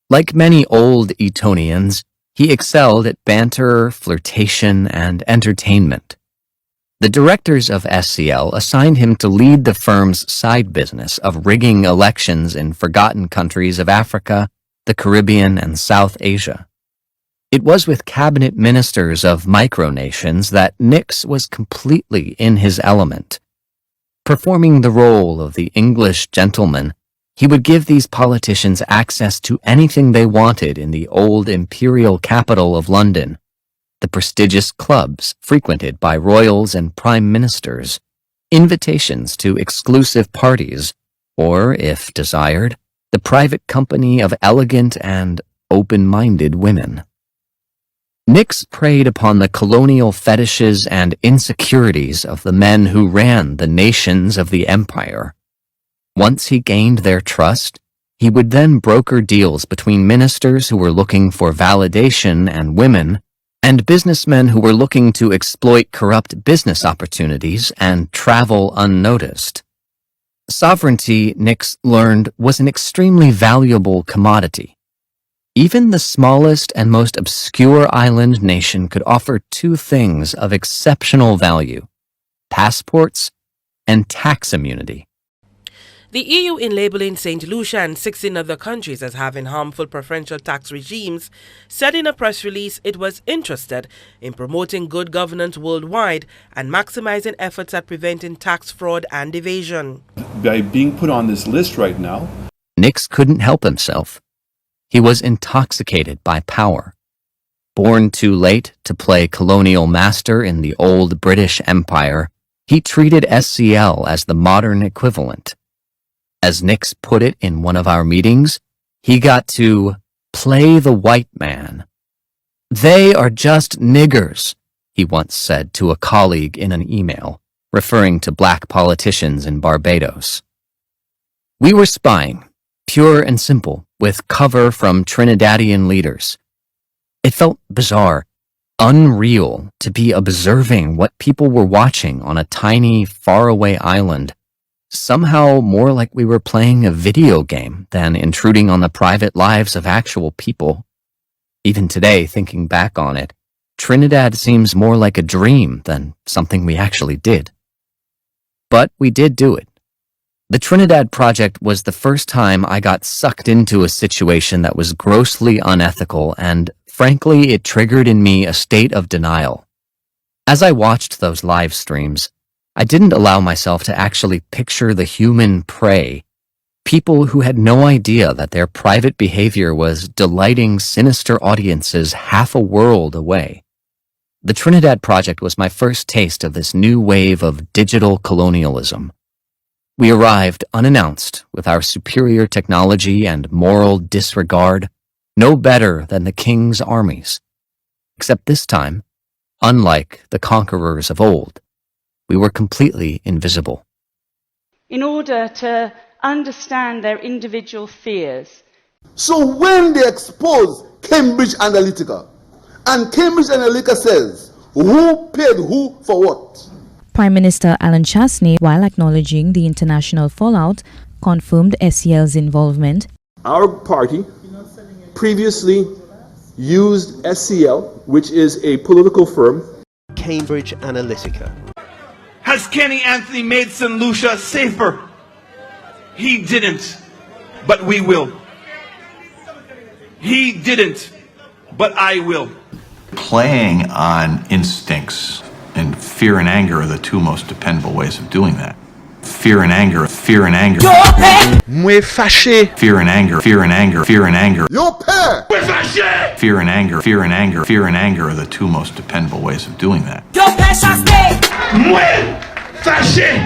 Like many old Etonians, he excelled at banter, flirtation, and entertainment. The directors of SCL assigned him to lead the firm's side business of rigging elections in forgotten countries of Africa, the Caribbean, and South Asia. It was with cabinet ministers of micronations that Nix was completely in his element. Performing the role of the English gentleman, he would give these politicians access to anything they wanted in the old imperial capital of London, the prestigious clubs frequented by royals and prime ministers, invitations to exclusive parties, or, if desired, the private company of elegant and open-minded women. Nix preyed upon the colonial fetishes and insecurities of the men who ran the nations of the empire. Once he gained their trust, he would then broker deals between ministers who were looking for validation and women, and businessmen who were looking to exploit corrupt business opportunities and travel unnoticed. Sovereignty, Nix learned, was an extremely valuable commodity. Even the smallest and most obscure island nation could offer two things of exceptional value: passports and tax immunity. The EU, in labeling St. Lucia and 16 other countries as having harmful preferential tax regimes, said in a press release it was interested in promoting good governance worldwide and maximizing efforts at preventing tax fraud and evasion. By being put on this list right now, Nix couldn't help himself. He was intoxicated by power. Born too late to play colonial master in the old British Empire, he treated SCL as the modern equivalent. As Nix put it in one of our meetings, he got to play the white man. "They are just niggers," he once said to a colleague in an email, referring to black politicians in Barbados. We were spying, pure and simple, with cover from Trinidadian leaders. It felt bizarre, unreal to be observing what people were watching on a tiny, faraway island, somehow more like we were playing a video game than intruding on the private lives of actual people. Even today, thinking back on it, Trinidad seems more like a dream than something we actually did. But we did do it. The Trinidad Project was the first time I got sucked into a situation that was grossly unethical, and frankly, it triggered in me a state of denial. As I watched those live streams, I didn't allow myself to actually picture the human prey, people who had no idea that their private behavior was delighting sinister audiences half a world away. The Trinidad Project was my first taste of this new wave of digital colonialism. We arrived unannounced with our superior technology and moral disregard, no better than the king's armies. Except this time, unlike the conquerors of old, we were completely invisible. In order to understand their individual fears. So when they expose Cambridge Analytica, and Cambridge Analytica says, who paid who for what? Prime Minister Alan Chasney, while acknowledging the international fallout, confirmed SCL's involvement. our party previously used SCL, which is a political firm. Cambridge Analytica. Has Kenny Anthony made St. Lucia safer? He didn't, but we will. He didn't, but I will. Playing on instincts and fear and anger are the two most dependable ways of doing that. Fear and anger, fear and anger. Mouais fâché. Fear and anger, fear and anger, fear and anger. Your pair! We're fâché! Fear and anger, fear and anger, fear and anger are the two most dependable ways of doing that. Mouais fâché!